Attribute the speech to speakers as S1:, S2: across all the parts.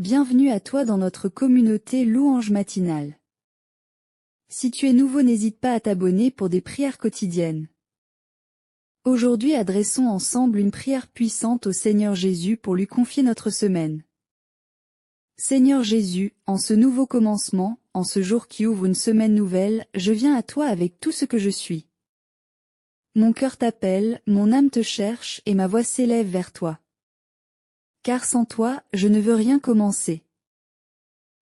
S1: Bienvenue à toi dans notre communauté Louange matinale. Si tu es nouveau, n'hésite pas à t'abonner pour des prières quotidiennes. Aujourd'hui, adressons ensemble une prière puissante au Seigneur Jésus pour lui confier notre semaine. Seigneur Jésus, en ce nouveau commencement, en ce jour qui ouvre une semaine nouvelle, je viens à toi avec tout ce que je suis. Mon cœur t'appelle, mon âme te cherche et ma voix s'élève vers toi. Car sans toi, je ne veux rien commencer.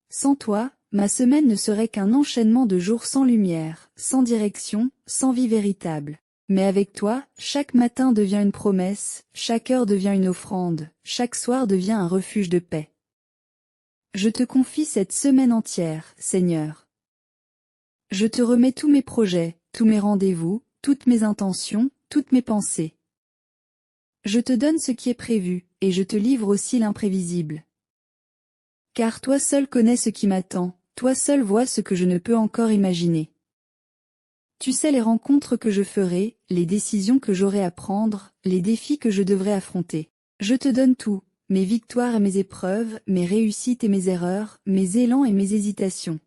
S1: Sans toi, ma semaine ne serait qu'un enchaînement de jours sans lumière, sans direction, sans vie véritable. Mais avec toi, chaque matin devient une promesse, chaque heure devient une offrande, chaque soir devient un refuge de paix. Je te confie cette semaine entière, Seigneur. Je te remets tous mes projets, tous mes rendez-vous, toutes mes intentions, toutes mes pensées. Je te donne ce qui est prévu, et je te livre aussi l'imprévisible. Car toi seul connais ce qui m'attend, toi seul vois ce que je ne peux encore imaginer. Tu sais les rencontres que je ferai, les décisions que j'aurai à prendre, les défis que je devrai affronter. Je te donne tout, mes victoires et mes épreuves, mes réussites et mes erreurs, mes élans et mes hésitations.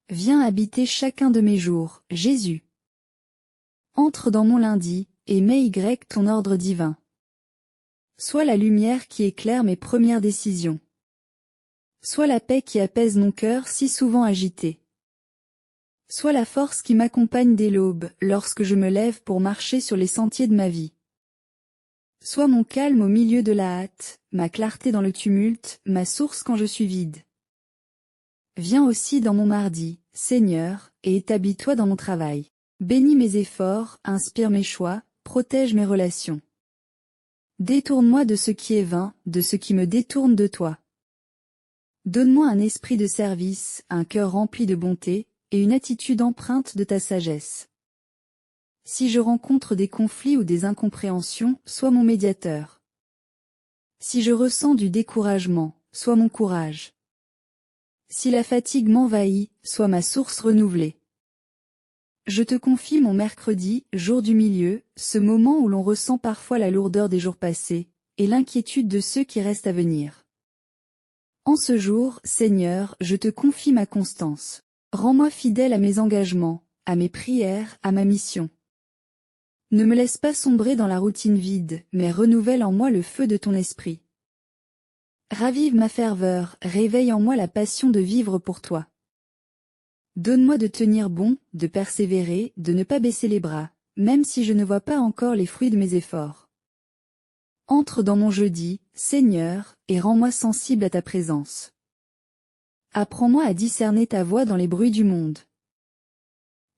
S1: Viens habiter chacun de mes jours, Jésus. Entre dans mon lundi, et mets ton ordre divin. Sois la lumière qui éclaire mes premières décisions. Sois la paix qui apaise mon cœur si souvent agité. Sois la force qui m'accompagne dès l'aube, lorsque je me lève pour marcher sur les sentiers de ma vie. Sois mon calme au milieu de la hâte, ma clarté dans le tumulte, ma source quand je suis vide. Viens aussi dans mon mardi, Seigneur, et établis-toi dans mon travail. Bénis mes efforts, inspire mes choix, protège mes relations. Détourne-moi de ce qui est vain, de ce qui me détourne de toi. Donne-moi un esprit de service, un cœur rempli de bonté, et une attitude empreinte de ta sagesse. Si je rencontre des conflits ou des incompréhensions, sois mon médiateur. Si je ressens du découragement, sois mon courage. Si la fatigue m'envahit, sois ma source renouvelée. Je te confie mon mercredi, jour du milieu, ce moment où l'on ressent parfois la lourdeur des jours passés, et l'inquiétude de ceux qui restent à venir. En ce jour, Seigneur, je te confie ma constance. Rends-moi fidèle à mes engagements, à mes prières, à ma mission. Ne me laisse pas sombrer dans la routine vide, mais renouvelle en moi le feu de ton esprit. Ravive ma ferveur, réveille en moi la passion de vivre pour toi. Donne-moi de tenir bon, de persévérer, de ne pas baisser les bras, même si je ne vois pas encore les fruits de mes efforts. Entre dans mon jeudi, Seigneur, et rends-moi sensible à ta présence. Apprends-moi à discerner ta voix dans les bruits du monde.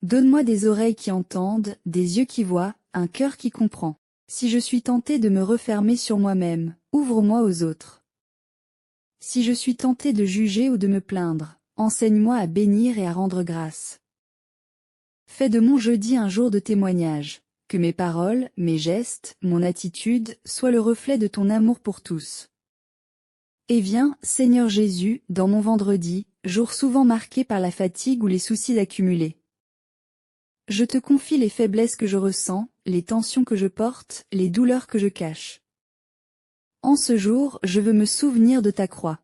S1: Donne-moi des oreilles qui entendent, des yeux qui voient, un cœur qui comprend. Si je suis tenté de me refermer sur moi-même, ouvre-moi aux autres. Si je suis tenté de juger ou de me plaindre, enseigne-moi à bénir et à rendre grâce. Fais de mon jeudi un jour de témoignage, que mes paroles, mes gestes, mon attitude, soient le reflet de ton amour pour tous. Et viens, Seigneur Jésus, dans mon vendredi, jour souvent marqué par la fatigue ou les soucis accumulés. Je te confie les faiblesses que je ressens, les tensions que je porte, les douleurs que je cache. En ce jour, je veux me souvenir de ta croix.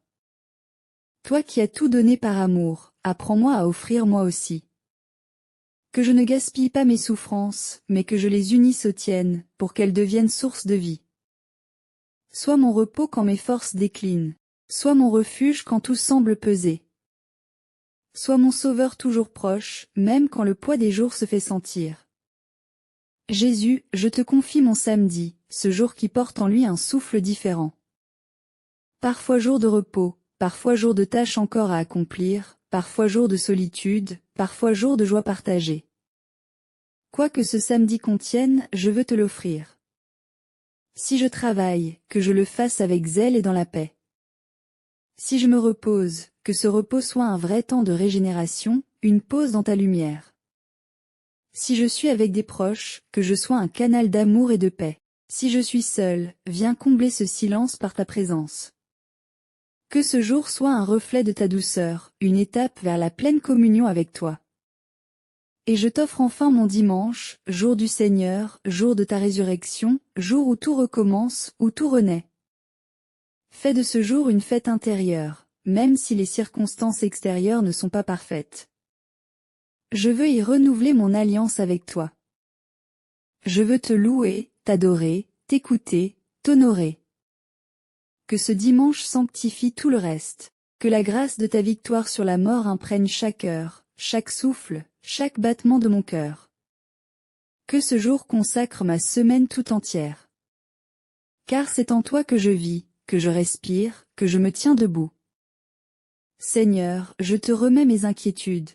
S1: Toi qui as tout donné par amour, apprends-moi à offrir moi aussi. Que je ne gaspille pas mes souffrances, mais que je les unisse aux tiennes, pour qu'elles deviennent source de vie. Sois mon repos quand mes forces déclinent. Sois mon refuge quand tout semble peser. Sois mon sauveur toujours proche, même quand le poids des jours se fait sentir. Jésus, je te confie mon samedi, ce jour qui porte en lui un souffle différent. Parfois jour de repos, parfois jour de tâches encore à accomplir, parfois jour de solitude, parfois jour de joie partagée. Quoi que ce samedi contienne, je veux te l'offrir. Si je travaille, que je le fasse avec zèle et dans la paix. Si je me repose, que ce repos soit un vrai temps de régénération, une pause dans ta lumière. Si je suis avec des proches, que je sois un canal d'amour et de paix. Si je suis seul, viens combler ce silence par ta présence. Que ce jour soit un reflet de ta douceur, une étape vers la pleine communion avec toi. Et je t'offre enfin mon dimanche, jour du Seigneur, jour de ta résurrection, jour où tout recommence, où tout renaît. Fais de ce jour une fête intérieure, même si les circonstances extérieures ne sont pas parfaites. Je veux y renouveler mon alliance avec toi. Je veux te louer, t'adorer, t'écouter, t'honorer. Que ce dimanche sanctifie tout le reste. Que la grâce de ta victoire sur la mort imprègne chaque heure, chaque souffle, chaque battement de mon cœur. Que ce jour consacre ma semaine tout entière. Car c'est en toi que je vis, que je respire, que je me tiens debout. Seigneur, je te remets mes inquiétudes.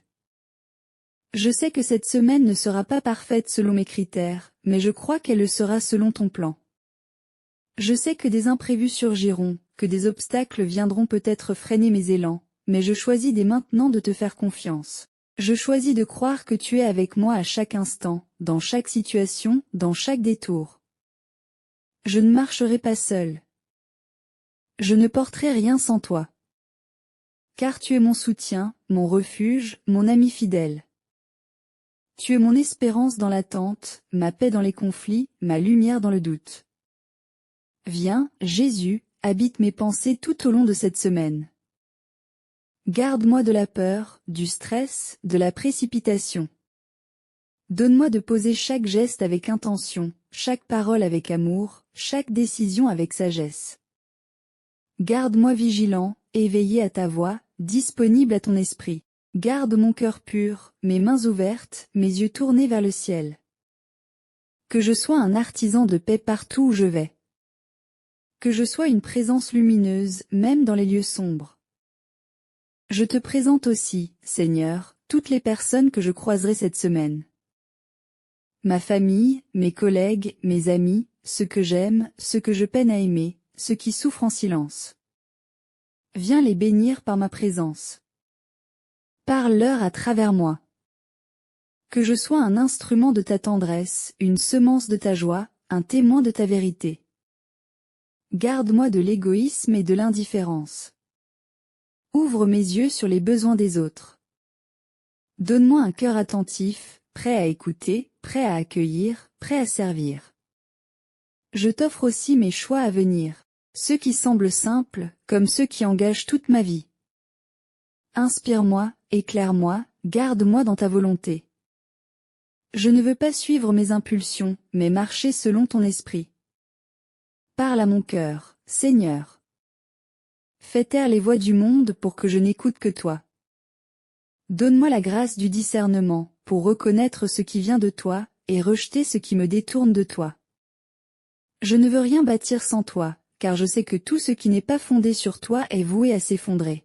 S1: Je sais que cette semaine ne sera pas parfaite selon mes critères, mais je crois qu'elle le sera selon ton plan. Je sais que des imprévus surgiront, que des obstacles viendront peut-être freiner mes élans, mais je choisis dès maintenant de te faire confiance. Je choisis de croire que tu es avec moi à chaque instant, dans chaque situation, dans chaque détour. Je ne marcherai pas seul. Je ne porterai rien sans toi. Car tu es mon soutien, mon refuge, mon ami fidèle. Tu es mon espérance dans l'attente, ma paix dans les conflits, ma lumière dans le doute. Viens, Jésus, habite mes pensées tout au long de cette semaine. Garde-moi de la peur, du stress, de la précipitation. Donne-moi de poser chaque geste avec intention, chaque parole avec amour, chaque décision avec sagesse. Garde-moi vigilant, éveillé à ta voix, disponible à ton esprit. Garde mon cœur pur, mes mains ouvertes, mes yeux tournés vers le ciel. Que je sois un artisan de paix partout où je vais. Que je sois une présence lumineuse, même dans les lieux sombres. Je te présente aussi, Seigneur, toutes les personnes que je croiserai cette semaine. Ma famille, mes collègues, mes amis, ceux que j'aime, ceux que je peine à aimer, ceux qui souffrent en silence. Viens les bénir par ma présence. Parle-leur à travers moi. Que je sois un instrument de ta tendresse, une semence de ta joie, un témoin de ta vérité. Garde-moi de l'égoïsme et de l'indifférence. Ouvre mes yeux sur les besoins des autres. Donne-moi un cœur attentif, prêt à écouter, prêt à accueillir, prêt à servir. Je t'offre aussi mes choix à venir, ceux qui semblent simples, comme ceux qui engagent toute ma vie. Inspire-moi, éclaire-moi, garde-moi dans ta volonté. Je ne veux pas suivre mes impulsions, mais marcher selon ton esprit. Parle à mon cœur, Seigneur. Fais taire les voix du monde pour que je n'écoute que toi. Donne-moi la grâce du discernement, pour reconnaître ce qui vient de toi, et rejeter ce qui me détourne de toi. Je ne veux rien bâtir sans toi, car je sais que tout ce qui n'est pas fondé sur toi est voué à s'effondrer.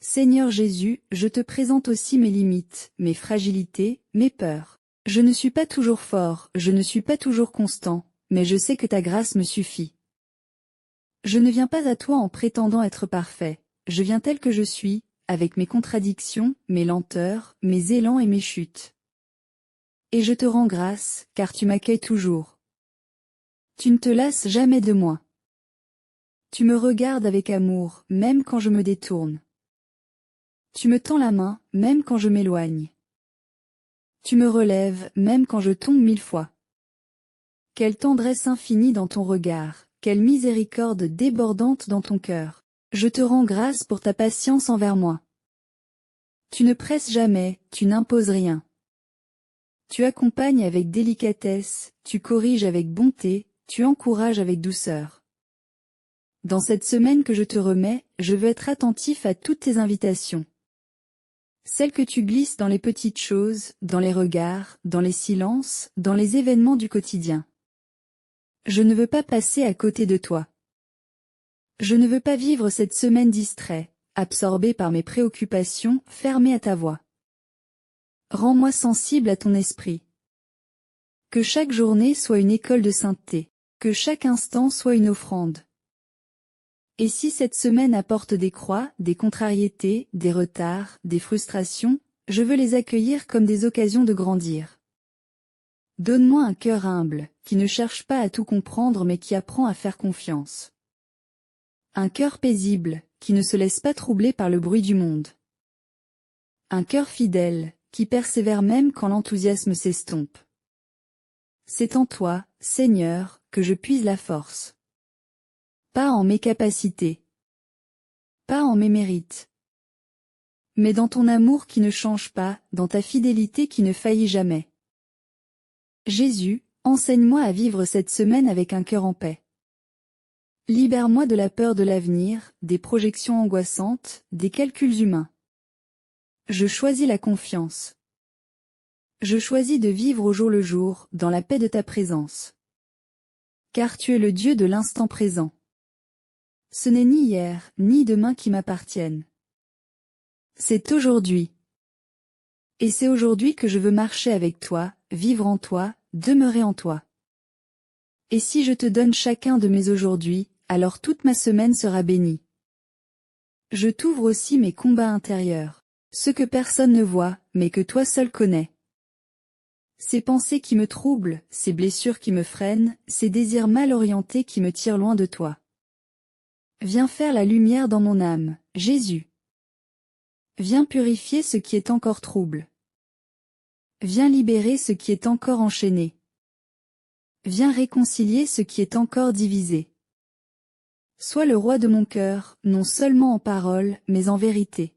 S1: Seigneur Jésus, je te présente aussi mes limites, mes fragilités, mes peurs. Je ne suis pas toujours fort, je ne suis pas toujours constant, mais je sais que ta grâce me suffit. Je ne viens pas à toi en prétendant être parfait, je viens tel que je suis, avec mes contradictions, mes lenteurs, mes élans et mes chutes. Et je te rends grâce, car tu m'accueilles toujours. Tu ne te lasses jamais de moi. Tu me regardes avec amour, même quand je me détourne. Tu me tends la main, même quand je m'éloigne. Tu me relèves, même quand je tombe 1000 fois. Quelle tendresse infinie dans ton regard, quelle miséricorde débordante dans ton cœur. Je te rends grâce pour ta patience envers moi. Tu ne presses jamais, tu n'imposes rien. Tu accompagnes avec délicatesse, tu corriges avec bonté, tu encourages avec douceur. Dans cette semaine que je te remets, je veux être attentif à toutes tes invitations. Celles que tu glisses dans les petites choses, dans les regards, dans les silences, dans les événements du quotidien. Je ne veux pas passer à côté de toi. Je ne veux pas vivre cette semaine distrait, absorbé par mes préoccupations, fermé à ta voix. Rends-moi sensible à ton esprit. Que chaque journée soit une école de sainteté, que chaque instant soit une offrande. Et si cette semaine apporte des croix, des contrariétés, des retards, des frustrations, je veux les accueillir comme des occasions de grandir. Donne-moi un cœur humble, qui ne cherche pas à tout comprendre mais qui apprend à faire confiance. Un cœur paisible, qui ne se laisse pas troubler par le bruit du monde. Un cœur fidèle, qui persévère même quand l'enthousiasme s'estompe. C'est en toi, Seigneur, que je puise la force. pas en mes capacités, pas en mes mérites, mais dans ton amour qui ne change pas, dans ta fidélité qui ne faillit jamais. Jésus, enseigne-moi à vivre cette semaine avec un cœur en paix. Libère-moi de la peur de l'avenir, des projections angoissantes, des calculs humains. Je choisis la confiance. Je choisis de vivre au jour le jour, dans la paix de ta présence. Car tu es le Dieu de l'instant présent. Ce n'est ni hier, ni demain qui m'appartiennent. C'est aujourd'hui. Et c'est aujourd'hui que je veux marcher avec toi, vivre en toi, demeurer en toi. Et si je te donne chacun de mes aujourd'hui, alors toute ma semaine sera bénie. Je t'ouvre aussi mes combats intérieurs, ceux que personne ne voit, mais que toi seul connais. Ces pensées qui me troublent, ces blessures qui me freinent, ces désirs mal orientés qui me tirent loin de toi. Viens faire la lumière dans mon âme, Jésus. Viens purifier ce qui est encore trouble. Viens libérer ce qui est encore enchaîné. Viens réconcilier ce qui est encore divisé. Sois le roi de mon cœur, non seulement en parole, mais en vérité.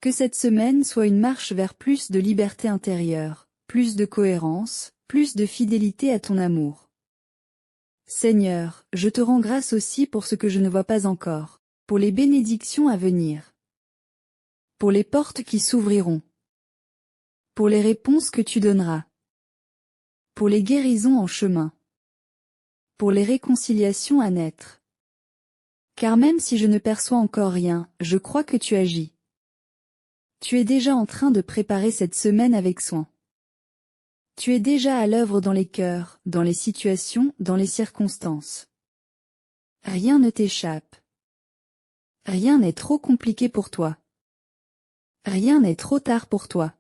S1: Que cette semaine soit une marche vers plus de liberté intérieure, plus de cohérence, plus de fidélité à ton amour. Seigneur, je te rends grâce aussi pour ce que je ne vois pas encore, pour les bénédictions à venir, pour les portes qui s'ouvriront, pour les réponses que tu donneras, pour les guérisons en chemin, pour les réconciliations à naître. Car même si je ne perçois encore rien, je crois que tu agis. Tu es déjà en train de préparer cette semaine avec soin. Tu es déjà à l'œuvre dans les cœurs, dans les situations, dans les circonstances. Rien ne t'échappe. Rien n'est trop compliqué pour toi. Rien n'est trop tard pour toi.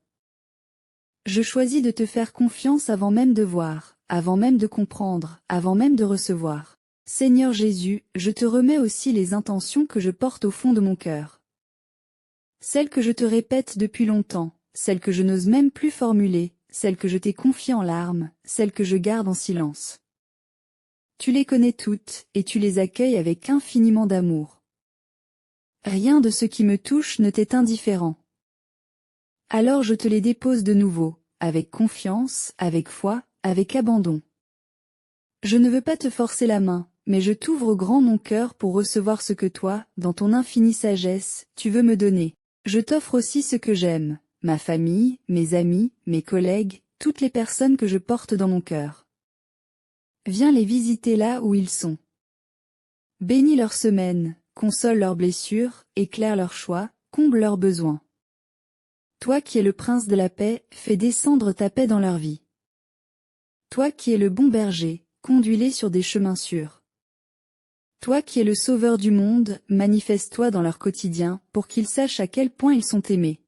S1: Je choisis de te faire confiance avant même de voir, avant même de comprendre, avant même de recevoir. Seigneur Jésus, je te remets aussi les intentions que je porte au fond de mon cœur. Celles que je te répète depuis longtemps, celles que je n'ose même plus formuler, celles que je t'ai confiées en larmes, celles que je garde en silence. Tu les connais toutes, et tu les accueilles avec infiniment d'amour. Rien de ce qui me touche ne t'est indifférent. Alors je te les dépose de nouveau, avec confiance, avec foi, avec abandon. Je ne veux pas te forcer la main, mais je t'ouvre grand mon cœur pour recevoir ce que toi, dans ton infinie sagesse, tu veux me donner. Je t'offre aussi ce que j'aime, ma famille, mes amis, mes collègues, toutes les personnes que je porte dans mon cœur. Viens les visiter là où ils sont. Bénis leur semaine, console leurs blessures, éclaire leurs choix, comble leurs besoins. Toi qui es le prince de la paix, fais descendre ta paix dans leur vie. Toi qui es le bon berger, conduis-les sur des chemins sûrs. Toi qui es le sauveur du monde, manifeste-toi dans leur quotidien, pour qu'ils sachent à quel point ils sont aimés.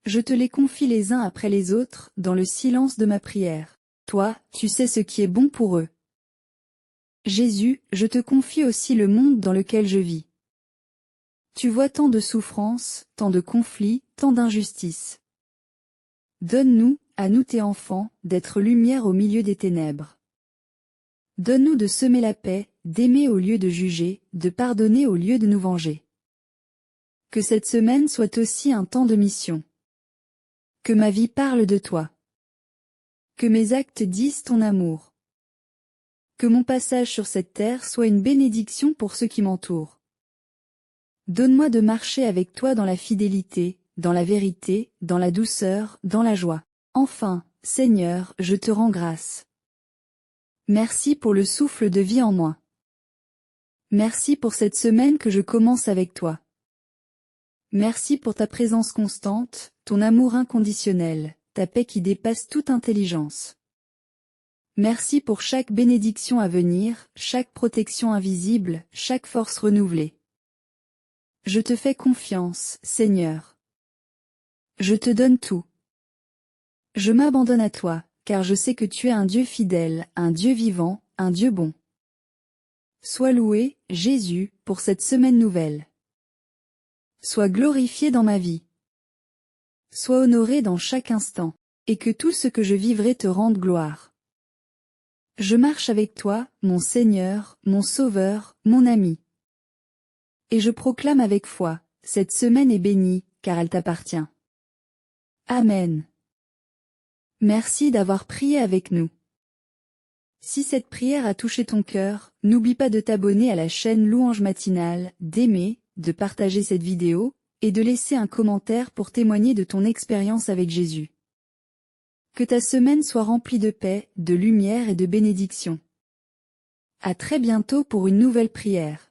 S1: Je te les confie les uns après les autres, dans le silence de ma prière. Toi, tu sais ce qui est bon pour eux. Jésus, je te confie aussi le monde dans lequel je vis. Tu vois tant de souffrances, tant de conflits, tant d'injustices. Donne-nous, à nous tes enfants, d'être lumière au milieu des ténèbres. Donne-nous de semer la paix, d'aimer au lieu de juger, de pardonner au lieu de nous venger. Que cette semaine soit aussi un temps de mission. Que ma vie parle de toi. Que mes actes disent ton amour. Que mon passage sur cette terre soit une bénédiction pour ceux qui m'entourent. Donne-moi de marcher avec toi dans la fidélité, dans la vérité, dans la douceur, dans la joie. Enfin, Seigneur, je te rends grâce. Merci pour le souffle de vie en moi. Merci pour cette semaine que je commence avec toi. Merci pour ta présence constante, ton amour inconditionnel, ta paix qui dépasse toute intelligence. Merci pour chaque bénédiction à venir, chaque protection invisible, chaque force renouvelée. Je te fais confiance, Seigneur. Je te donne tout. Je m'abandonne à toi, car je sais que tu es un Dieu fidèle, un Dieu vivant, un Dieu bon. Sois loué, Jésus, pour cette semaine nouvelle. Sois glorifié dans ma vie. Sois honoré dans chaque instant, et que tout ce que je vivrai te rende gloire. Je marche avec toi, mon Seigneur, mon Sauveur, mon ami. Et je proclame avec foi, cette semaine est bénie, car elle t'appartient. Amen. Merci d'avoir prié avec nous. Si cette prière a touché ton cœur, n'oublie pas de t'abonner à la chaîne Louange Matinale, d'aimer, de partager cette vidéo, et de laisser un commentaire pour témoigner de ton expérience avec Jésus. Que ta semaine soit remplie de paix, de lumière et de bénédiction. À très bientôt pour une nouvelle prière.